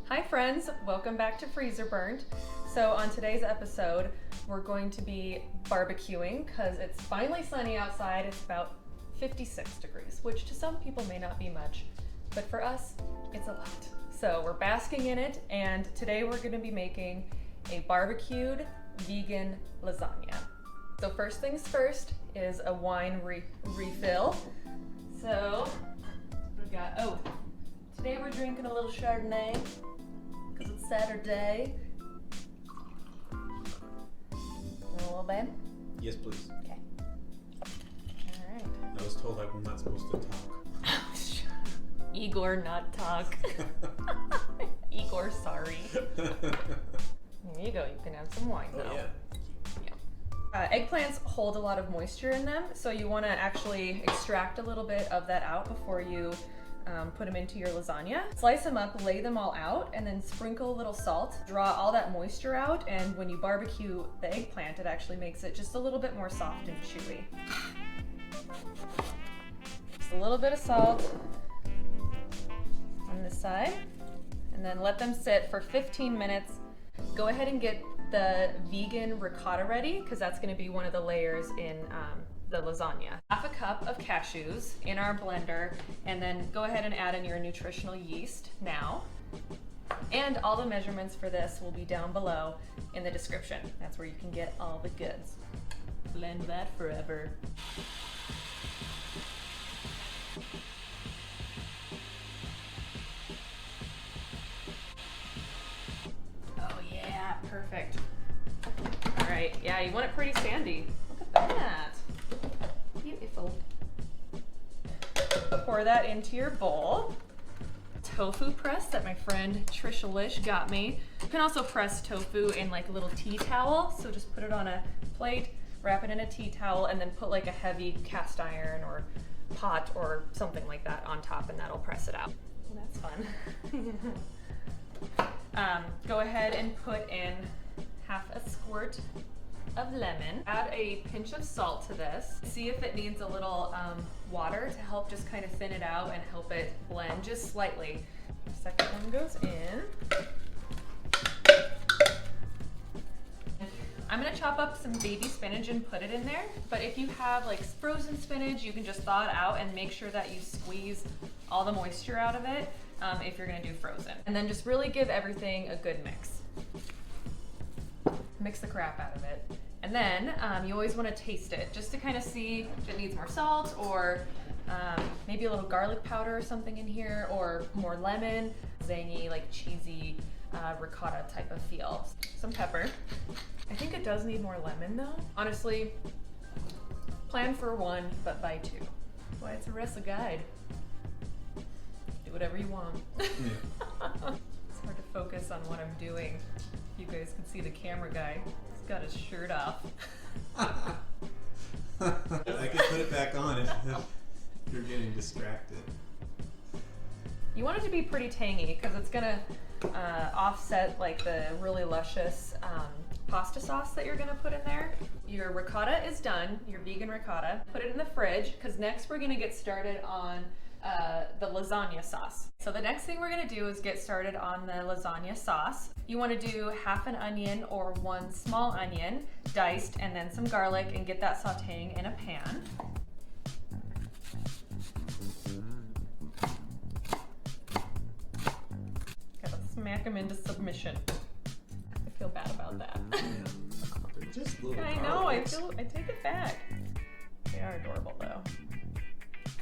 Hi friends, welcome back to Freezer Burnt. So on today's episode, we're going to be barbecuing because it's finally sunny outside. It's about 56 degrees, which to some people may not be much, but for us, it's a lot. So we're basking in it, and today we're going to be making a barbecued vegan lasagna. So first things first is a wine refill. So we've got, today we're drinking a little Chardonnay because it's Saturday. A little bit? Yes, please. Okay. All right. I was told I'm not supposed to talk. Igor, not talk. Igor, sorry. There you go. You can have some wine now. Oh, yeah. Eggplants hold a lot of moisture in them, so you want to actually extract a little bit of that out before you put them into your lasagna. Slice them up, lay them all out, and then sprinkle a little salt. Draw all that moisture out, and when you barbecue the eggplant, it actually makes it just a little bit more soft and chewy. Just a little bit of salt on this side, and then let them sit for 15 minutes. Go ahead and get the vegan ricotta ready, because that's going to be one of the layers in the lasagna. Half a cup of cashews in our blender, and then go ahead and add in your nutritional yeast now. And all the measurements for this will be down below in the description. That's where you can get all the goods. Blend that forever. Oh yeah, perfect. All right, yeah, you want it pretty sandy. Look at that. Beautiful. Pour that into your bowl. Tofu press that my friend Trisha Lish got me. You can also press tofu in like a little tea towel. So just put it on a plate, wrap it in a tea towel, and then put like a heavy cast iron or pot or something like that on top, and that'll press it out. Well, that's fun. Go ahead and put in half a squirt of lemon. Add a pinch of salt to this. See if it needs a little water to help just kind of thin it out and help it blend just slightly. The second one goes in. I'm gonna chop up some baby spinach and put it in there, but if you have like frozen spinach, you can just thaw it out and make sure that you squeeze all the moisture out of it if you're gonna do frozen. And then just really give everything a good mix. Mix the crap out of it. And then you always want to taste it just to kind of see if it needs more salt or maybe a little garlic powder or something in here, or more lemon, zangy, like cheesy ricotta type of feel. Some pepper. I think it does need more lemon though. Honestly, plan for one, but buy two. Why, it's a Reci-guide. Do whatever you want. Yeah. It's hard to focus on what I'm doing. You guys can see the camera guy. He's got his shirt off. I can put it back on if you're getting distracted. You want it to be pretty tangy because it's gonna offset like the really luscious pasta sauce that you're gonna put in there. Your ricotta is done, your vegan ricotta. Put it in the fridge because next we're gonna get started on the lasagna sauce. So the next thing we're gonna do is get started on the lasagna sauce. You wanna do half an onion or one small onion, diced, and then some garlic, and get that sauteing in a pan. Gotta smack them into submission. I feel bad about that. They're just little I know, I take it back. They are adorable though.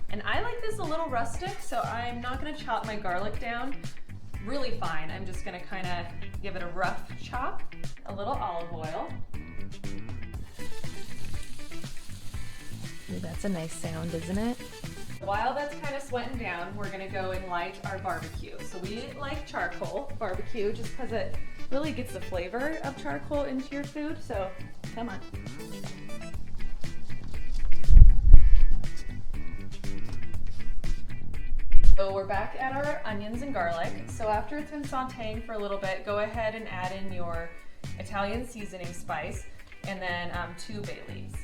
And I like this a little rustic, so I'm not gonna chop my garlic down really fine. I'm just gonna kind of give it a rough chop, a little olive oil. Ooh, that's a nice sound, isn't it? While that's kind of sweating down, we're gonna go and light our barbecue. So we like charcoal barbecue just because it really gets the flavor of charcoal into your food, so come on. So we're back at our onions and garlic. So after it's been sauteing for a little bit, go ahead and add in your Italian seasoning spice, and then 2 bay leaves.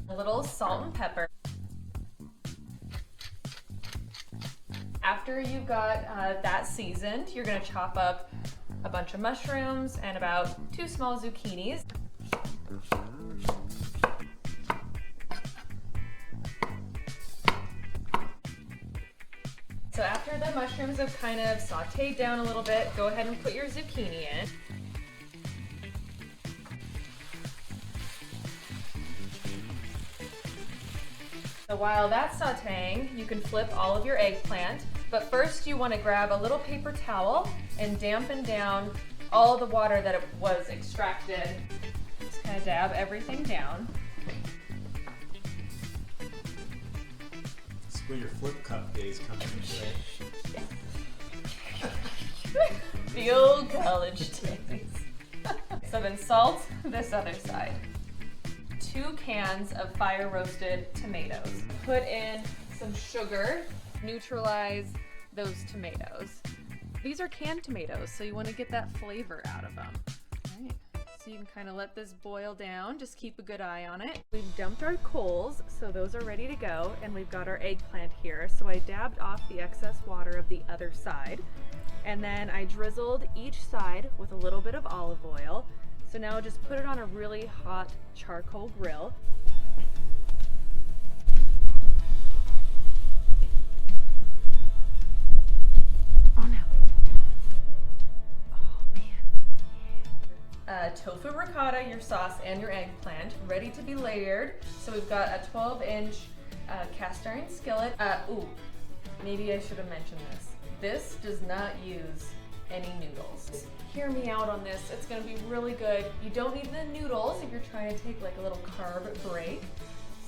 A little salt and pepper. after you've got that seasoned, you're gonna chop up a bunch of mushrooms and about 2 small zucchinis. So after the mushrooms have kind of sauteed down a little bit, go ahead and put your zucchini in. So while that's sauteing, you can flip all of your eggplant, but first you want to grab a little paper towel and dampen down all the water that it was extracted. Just kind of dab everything down. It's where your flip cup days come in, right? The old college days. So then salt this other side. 2 cans of fire roasted tomatoes. Put in some sugar, neutralize those tomatoes. These are canned tomatoes, so you want to get that flavor out of them. All right. So you can kind of let this boil down, just keep a good eye on it. We've dumped our coals, so those are ready to go, and we've got our eggplant here. So I dabbed off the excess water of the other side, and then I drizzled each side with a little bit of olive oil. So now just put it on a really hot charcoal grill. Oh no. Oh man. Tofu ricotta, your sauce, and your eggplant ready to be layered. So we've got a 12-inch cast iron skillet. Ooh, maybe I should have mentioned this. This does not use any noodles. Hear me out on this. It's gonna be really good. You don't need the noodles if you're trying to take like a little carb break.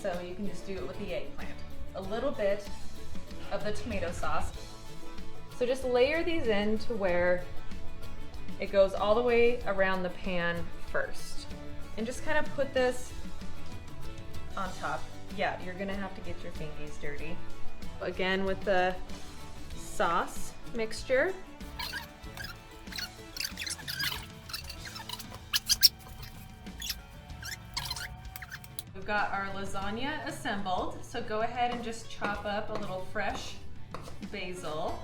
So you can just do it with the eggplant. A little bit of the tomato sauce. So just layer these in to where it goes all the way around the pan first. And just kind of put this on top. Yeah, you're gonna have to get your fingies dirty. Again with the sauce mixture. We've got our lasagna assembled, so go ahead and just chop up a little fresh basil.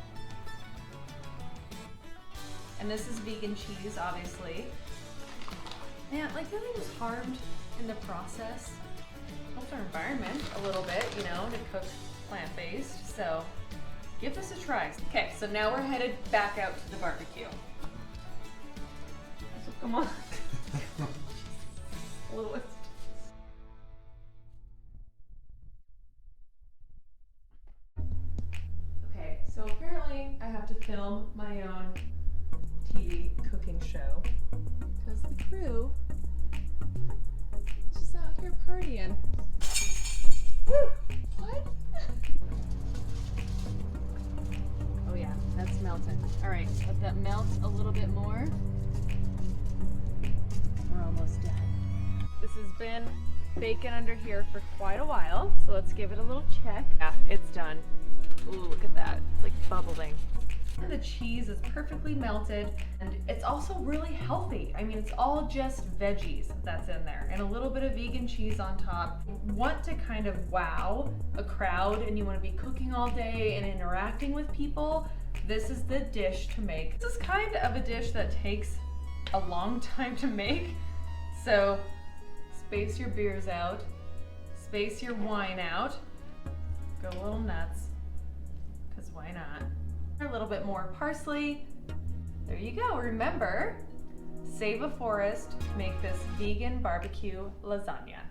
And this is vegan cheese, obviously. Man, like nothing was harmed in the process. Helps our environment a little bit, you know, to cook plant-based, so give this a try. Okay, so now we're headed back out to the barbecue. So come on. A little. Okay, so apparently I have to film my own TV cooking show because the crew is just out here partying. Woo! What? Oh yeah, that's melting. All right, let that melt a little bit more. We're almost done. This has been baking under here for quite a while, so let's give it a little check. Yeah, it's done. Ooh, look at that. It's like bubbling. The cheese is perfectly melted, and it's also really healthy. I mean, it's all just veggies that's in there and a little bit of vegan cheese on top. You want to kind of wow a crowd and you want to be cooking all day and interacting with people. This is the dish to make. This is kind of a dish that takes a long time to make. So space your beers out, space your wine out, go a little nuts, because why not? A little bit more parsley. There you go. Remember, save a forest to make this vegan barbecue lasagna.